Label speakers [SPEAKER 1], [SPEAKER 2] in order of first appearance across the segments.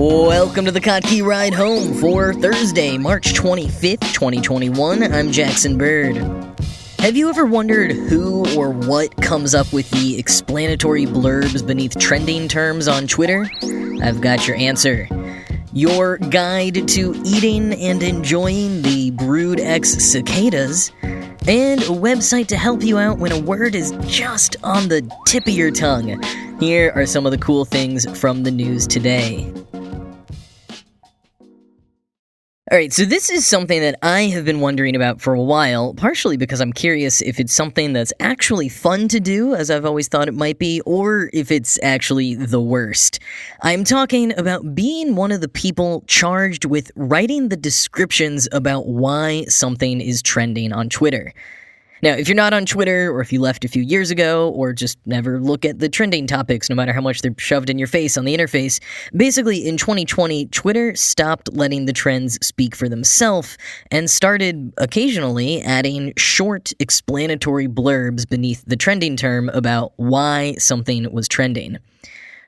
[SPEAKER 1] Welcome to the Kotkey Ride Home for Thursday, March 25th, 2021. I'm Jackson Bird. Have you ever wondered who or what comes up with the explanatory blurbs beneath trending terms on Twitter? I've got your answer. Your guide to eating and enjoying the brood X cicadas, and a website to help you out when a word is just on the tip of your tongue. Here are some of the cool things from the news today. Alright, so this is something that I have been wondering about for a while, partially because I'm curious if it's something that's actually fun to do, as I've always thought it might be, or if it's actually the worst. I'm talking about being one of the people charged with writing the descriptions about why something is trending on Twitter. Now, if you're not on Twitter, or if you left a few years ago, or just never look at the trending topics, no matter how much they're shoved in your face on the interface, basically in 2020, Twitter stopped letting the trends speak for themselves and started occasionally adding short explanatory blurbs beneath the trending term about why something was trending.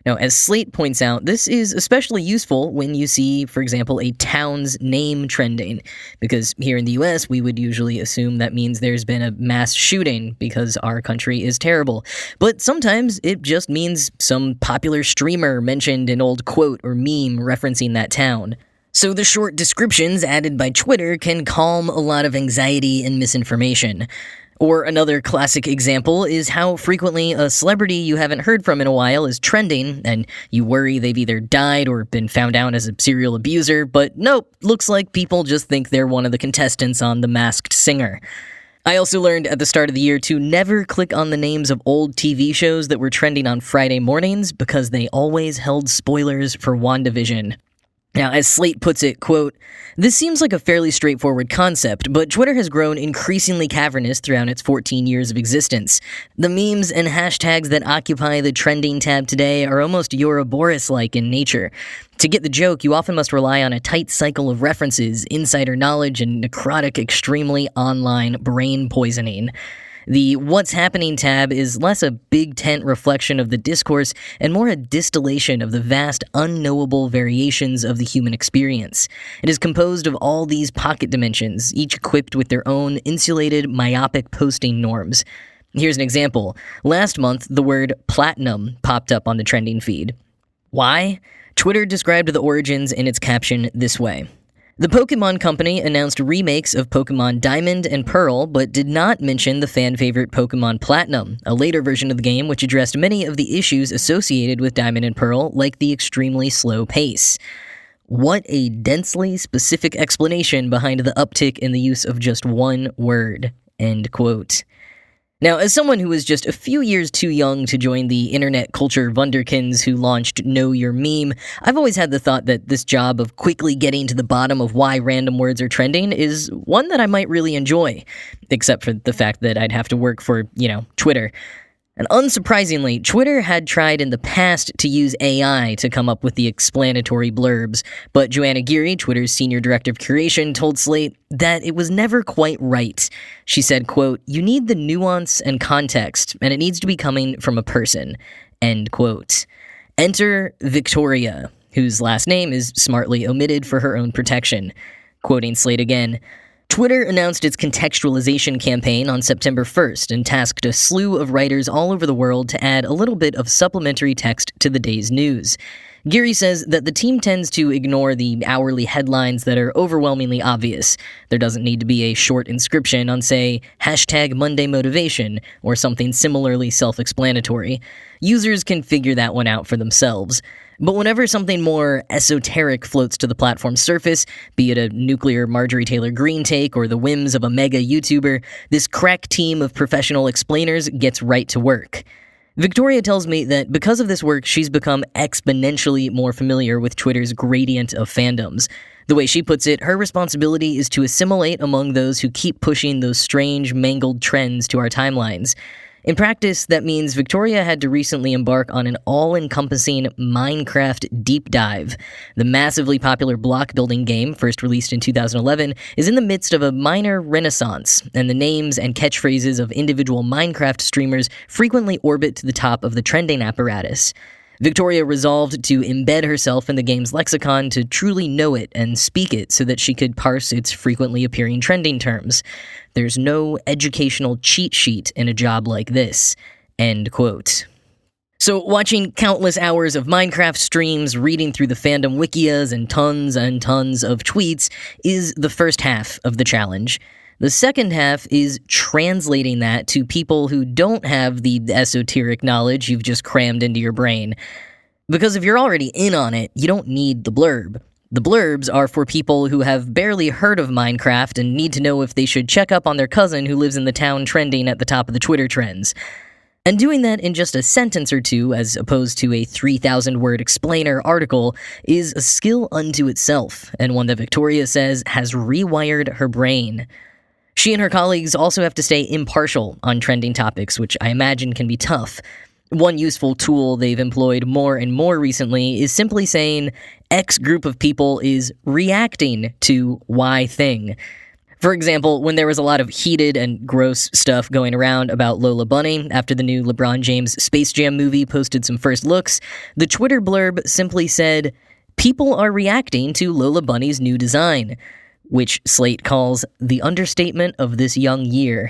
[SPEAKER 1] Now, as Slate points out, this is especially useful when you see, for example, a town's name trending, because here in the US, we would usually assume that means there's been a mass shooting because our country is terrible. But sometimes it just means some popular streamer mentioned an old quote or meme referencing that town. So the short descriptions added by Twitter can calm a lot of anxiety and misinformation. Or another classic example is how frequently a celebrity you haven't heard from in a while is trending, and you worry they've either died or been found out as a serial abuser, but nope, looks like people just think they're one of the contestants on The Masked Singer. I also learned at the start of the year to never click on the names of old TV shows that were trending on Friday mornings because they always held spoilers for WandaVision. Now, as Slate puts it, quote, "This seems like a fairly straightforward concept, but Twitter has grown increasingly cavernous throughout its 14 years of existence. The memes and hashtags that occupy the trending tab today are almost Ouroboros-like in nature. To get the joke, you often must rely on a tight cycle of references, insider knowledge, and necrotic, extremely online brain poisoning. The What's Happening tab is less a big tent reflection of the discourse and more a distillation of the vast, unknowable variations of the human experience. It is composed of all these pocket dimensions, each equipped with their own insulated, myopic posting norms. Here's an example. Last month, the word platinum popped up on the trending feed. Why? Twitter described the origins in its caption this way. The Pokemon Company announced remakes of Pokemon Diamond and Pearl, but did not mention the fan-favorite Pokemon Platinum, a later version of the game which addressed many of the issues associated with Diamond and Pearl, like the extremely slow pace. What a densely specific explanation behind the uptick in the use of just one word." End quote. Now, as someone who was just a few years too young to join the internet culture wunderkinds who launched Know Your Meme, I've always had the thought that this job of quickly getting to the bottom of why random words are trending is one that I might really enjoy, except for the fact that I'd have to work for, Twitter. And unsurprisingly, Twitter had tried in the past to use AI to come up with the explanatory blurbs, but Joanna Geary, Twitter's senior director of curation, told Slate that it was never quite right. She said, quote, "You need the nuance and context, and it needs to be coming from a person." End quote. Enter Victoria, whose last name is smartly omitted for her own protection. Quoting Slate again, Twitter announced its contextualization campaign on September 1st and tasked a slew of writers all over the world to add a little bit of supplementary text to the day's news. Geary says that the team tends to ignore the hourly headlines that are overwhelmingly obvious. There doesn't need to be a short inscription on, say, #MondayMotivation or something similarly self-explanatory. Users can figure that one out for themselves. But whenever something more esoteric floats to the platform's surface, be it a nuclear Marjorie Taylor Greene take or the whims of a mega YouTuber, this crack team of professional explainers gets right to work. Victoria tells me that because of this work, she's become exponentially more familiar with Twitter's gradient of fandoms. The way she puts it, her responsibility is to assimilate among those who keep pushing those strange, mangled trends to our timelines. In practice, that means Victoria had to recently embark on an all-encompassing Minecraft deep dive. The massively popular block-building game, first released in 2011, is in the midst of a minor renaissance, and the names and catchphrases of individual Minecraft streamers frequently orbit to the top of the trending apparatus. Victoria resolved to embed herself in the game's lexicon to truly know it and speak it so that she could parse its frequently appearing trending terms. There's no educational cheat sheet in a job like this. End quote. So watching countless hours of Minecraft streams, reading through the fandom wikias, and tons of tweets is the first half of the challenge. The second half is translating that to people who don't have the esoteric knowledge you've just crammed into your brain. Because if you're already in on it, you don't need the blurb. The blurbs are for people who have barely heard of Minecraft and need to know if they should check up on their cousin who lives in the town trending at the top of the Twitter trends. And doing that in just a sentence or two, as opposed to a 3,000-word explainer article, is a skill unto itself, and one that Victoria says has rewired her brain. She and her colleagues also have to stay impartial on trending topics, which I imagine can be tough. One useful tool they've employed more and more recently is simply saying, X group of people is reacting to Y thing. For example, when there was a lot of heated and gross stuff going around about Lola Bunny after the new LeBron James Space Jam movie posted some first looks, the Twitter blurb simply said, "People are reacting to Lola Bunny's new design," which Slate calls the understatement of this young year.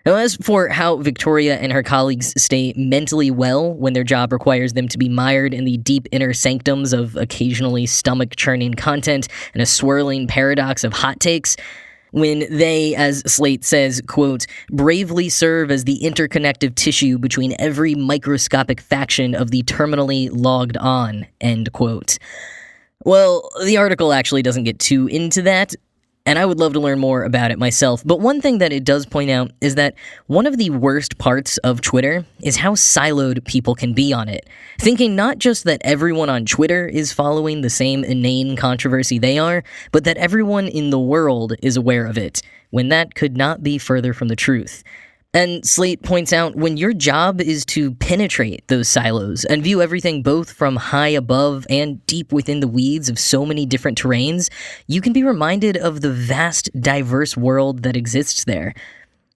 [SPEAKER 1] Now, as for how Victoria and her colleagues stay mentally well when their job requires them to be mired in the deep inner sanctums of occasionally stomach-churning content and a swirling paradox of hot takes, when they, as Slate says, quote, bravely serve as the interconnective tissue between every microscopic faction of the terminally logged on, end quote. Well, the article actually doesn't get too into that, and I would love to learn more about it myself, but one thing that it does point out is that one of the worst parts of Twitter is how siloed people can be on it, thinking not just that everyone on Twitter is following the same inane controversy they are, but that everyone in the world is aware of it, when that could not be further from the truth. And Slate points out when your job is to penetrate those silos and view everything both from high above and deep within the weeds of so many different terrains, you can be reminded of the vast, diverse world that exists there.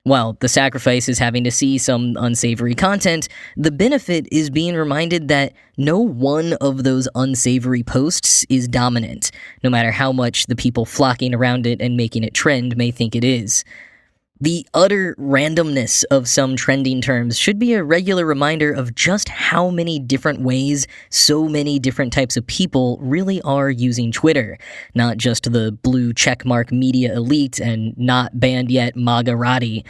[SPEAKER 1] While the sacrifice is having to see some unsavory content, the benefit is being reminded that no one of those unsavory posts is dominant, no matter how much the people flocking around it and making it trend may think it is. The utter randomness of some trending terms should be a regular reminder of just how many different ways so many different types of people really are using Twitter, not just the blue checkmark media elite and not banned yet Magarati.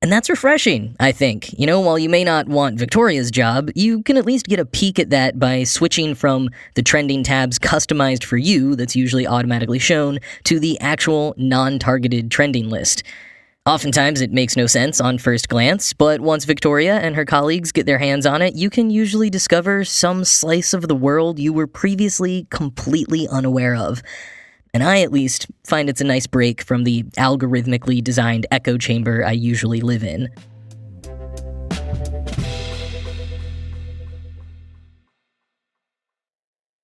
[SPEAKER 1] And that's refreshing, I think. You know, while you may not want Victoria's job, you can at least get a peek at that by switching from the trending tabs customized for you that's usually automatically shown to the actual non-targeted trending list. Oftentimes, it makes no sense on first glance, but once Victoria and her colleagues get their hands on it, you can usually discover some slice of the world you were previously completely unaware of. And I, at least, find it's a nice break from the algorithmically designed echo chamber I usually live in.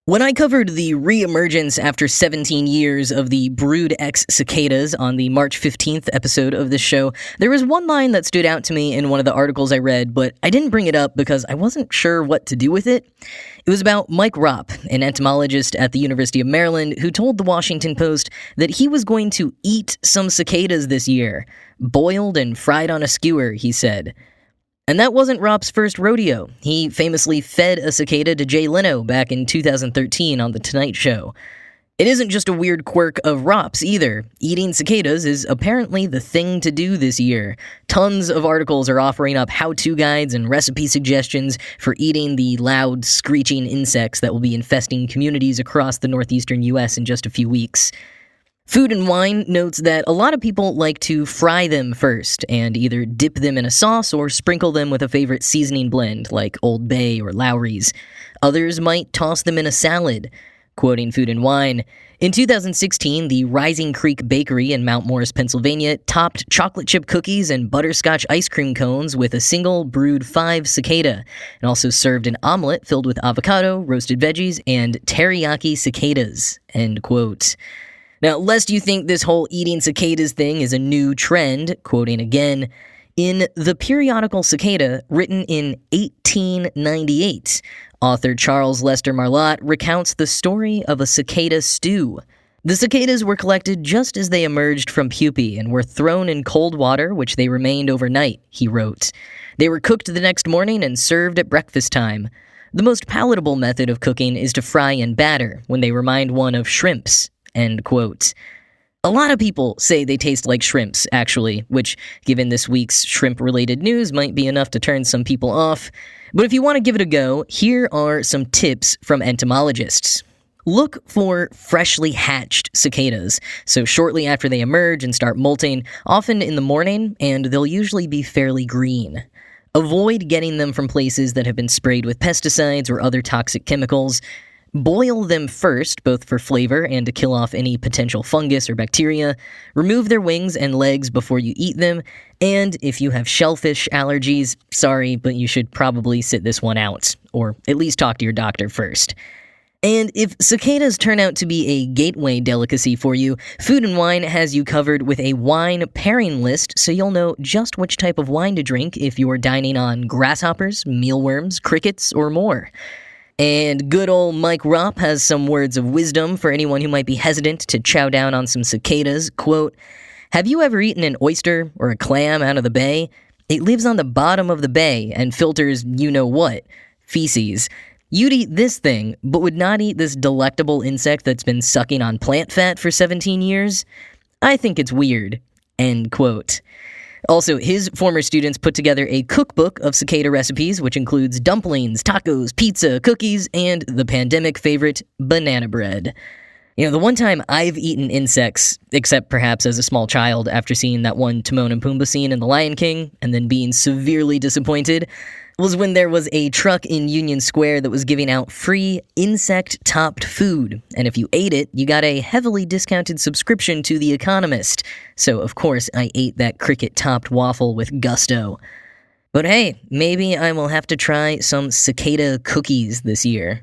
[SPEAKER 1] When I covered the re-emergence after 17 years of the Brood X Cicadas on the March 15th episode of this show, there was one line that stood out to me in one of the articles I read, but I didn't bring it up because I wasn't sure what to do with it. It was about Mike Ropp, an entomologist at the University of Maryland, who told the Washington Post that he was going to eat some cicadas this year. Boiled and fried on a skewer, he said. And that wasn't Ropp's first rodeo. He famously fed a cicada to Jay Leno back in 2013 on The Tonight Show. It isn't just a weird quirk of Ropp's either. Eating cicadas is apparently the thing to do this year. Tons of articles are offering up how-to guides and recipe suggestions for eating the loud, screeching insects that will be infesting communities across the northeastern U.S. in just a few weeks. Food and Wine notes that a lot of people like to fry them first and either dip them in a sauce or sprinkle them with a favorite seasoning blend like Old Bay or Lowry's. Others might toss them in a salad. Quoting Food and Wine, in 2016, the Rising Creek Bakery in Mount Morris, Pennsylvania, topped chocolate chip cookies and butterscotch ice cream cones with a single brewed 5 cicada, and also served an omelet filled with avocado, roasted veggies, and teriyaki cicadas. End quote. Now, lest you think this whole eating cicadas thing is a new trend, quoting again, in the periodical Cicada, written in 1898, Author Charles Lester Marlotte recounts the story of a cicada stew. The cicadas were collected just as they emerged from pupae and were thrown in cold water, which they remained overnight, he wrote. They were cooked the next morning and served at breakfast time. The most palatable method of cooking is to fry in batter, when they remind one of shrimps, end quote. A lot of people say they taste like shrimps, actually, which, given this week's shrimp-related news, might be enough to turn some people off. But if you want to give it a go, here are some tips from entomologists. Look for freshly hatched cicadas, so shortly after they emerge and start molting, often in the morning, and they'll usually be fairly green. Avoid getting them from places that have been sprayed with pesticides or other toxic chemicals. Boil them first, both for flavor and to kill off any potential fungus or bacteria. Remove their wings and legs before you eat them. And if you have shellfish allergies, sorry, but you should probably sit this one out, or at least talk to your doctor first. And if cicadas turn out to be a gateway delicacy for you, Food & Wine has you covered with a wine pairing list, so you'll know just which type of wine to drink if you're dining on grasshoppers, mealworms, crickets, or more. And good old Mike Ropp has some words of wisdom for anyone who might be hesitant to chow down on some cicadas. Quote, "Have you ever eaten an oyster or a clam out of the bay? It lives on the bottom of the bay and filters you-know-what, feces. You'd eat this thing, but would not eat this delectable insect that's been sucking on plant fat for 17 years? I think it's weird." End quote. Also, his former students put together a cookbook of cicada recipes, which includes dumplings, tacos, pizza, cookies, and the pandemic favorite, banana bread. You know, the one time I've eaten insects, except perhaps as a small child after seeing that one Timon and Pumbaa scene in The Lion King, and then being severely disappointed, was when there was a truck in Union Square that was giving out free insect-topped food, and if you ate it, you got a heavily discounted subscription to The Economist. So, of course, I ate that cricket-topped waffle with gusto. But hey, maybe I will have to try some cicada cookies this year.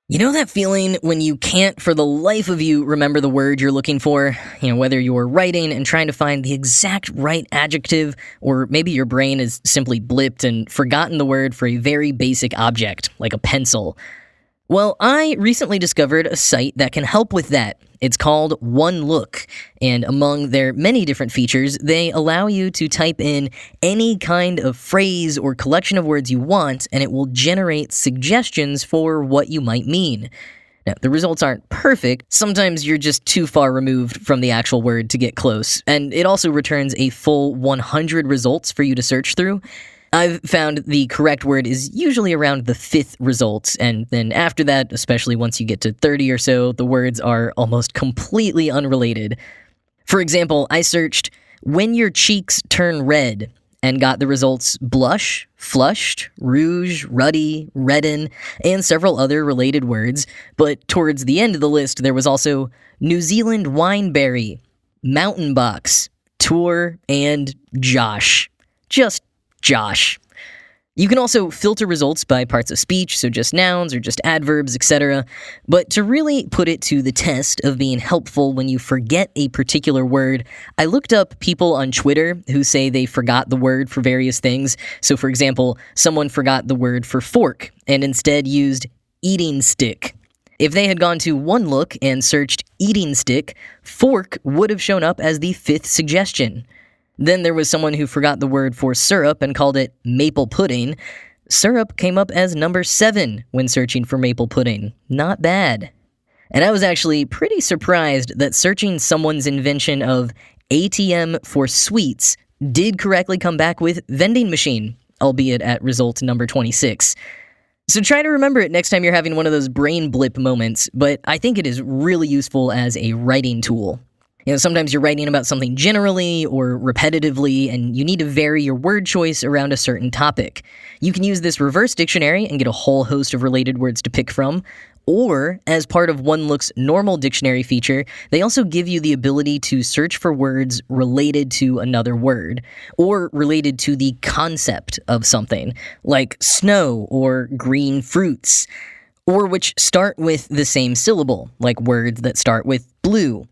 [SPEAKER 1] You know that feeling when you can't for the life of you remember the word you're looking for? You know, whether you're writing and trying to find the exact right adjective, or maybe your brain has simply blipped and forgotten the word for a very basic object, like a pencil. Well, I recently discovered a site that can help with that. It's called OneLook, and among their many different features, they allow you to type in any kind of phrase or collection of words you want, and it will generate suggestions for what you might mean. Now, the results aren't perfect. Sometimes you're just too far removed from the actual word to get close, and it also returns a full 100 results for you to search through. I've found the correct word is usually around the 5th result, and then after that, especially once you get to 30 or so, the words are almost completely unrelated. For example, I searched, "when your cheeks turn red," and got the results blush, flushed, rouge, ruddy, redden, and several other related words, but towards the end of the list, there was also New Zealand wineberry, mountain box, tour, and Josh. Just Josh. You can also filter results by parts of speech, so just nouns or just adverbs, etc. But to really put it to the test of being helpful when you forget a particular word, I looked up people on Twitter who say they forgot the word for various things. So for example, someone forgot the word for fork and instead used eating stick. If they had gone to OneLook and searched eating stick, fork would have shown up as the 5th suggestion. Then there was someone who forgot the word for syrup and called it maple pudding. Syrup came up as number 7 when searching for maple pudding. Not bad. And I was actually pretty surprised that searching someone's invention of ATM for sweets did correctly come back with vending machine, albeit at result number 26. So try to remember it next time you're having one of those brain blip moments, but I think it is really useful as a writing tool. You know, sometimes you're writing about something generally or repetitively, and you need to vary your word choice around a certain topic. You can use this reverse dictionary and get a whole host of related words to pick from, or, as part of OneLook's normal dictionary feature, they also give you the ability to search for words related to another word, or related to the concept of something, like snow or green fruits, or which start with the same syllable, like words that start with blue.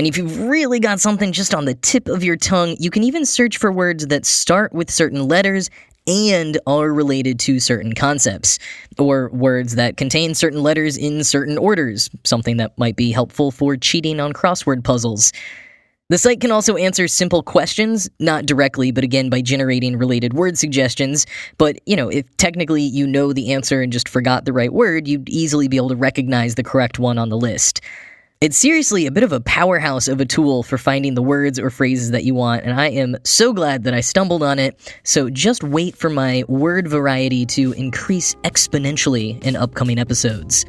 [SPEAKER 1] And if you've really got something just on the tip of your tongue, you can even search for words that start with certain letters and are related to certain concepts, or words that contain certain letters in certain orders, something that might be helpful for cheating on crossword puzzles. The site can also answer simple questions, not directly, but again by generating related word suggestions. But, if technically you know the answer and just forgot the right word, you'd easily be able to recognize the correct one on the list. It's seriously a bit of a powerhouse of a tool for finding the words or phrases that you want, and I am so glad that I stumbled on it. So just wait for my word variety to increase exponentially in upcoming episodes.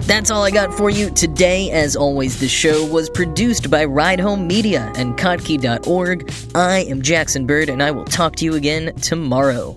[SPEAKER 1] That's all I got for you today. As always, the show was produced by Ride Home Media and Kottke.org. I am Jackson Bird, and I will talk to you again tomorrow.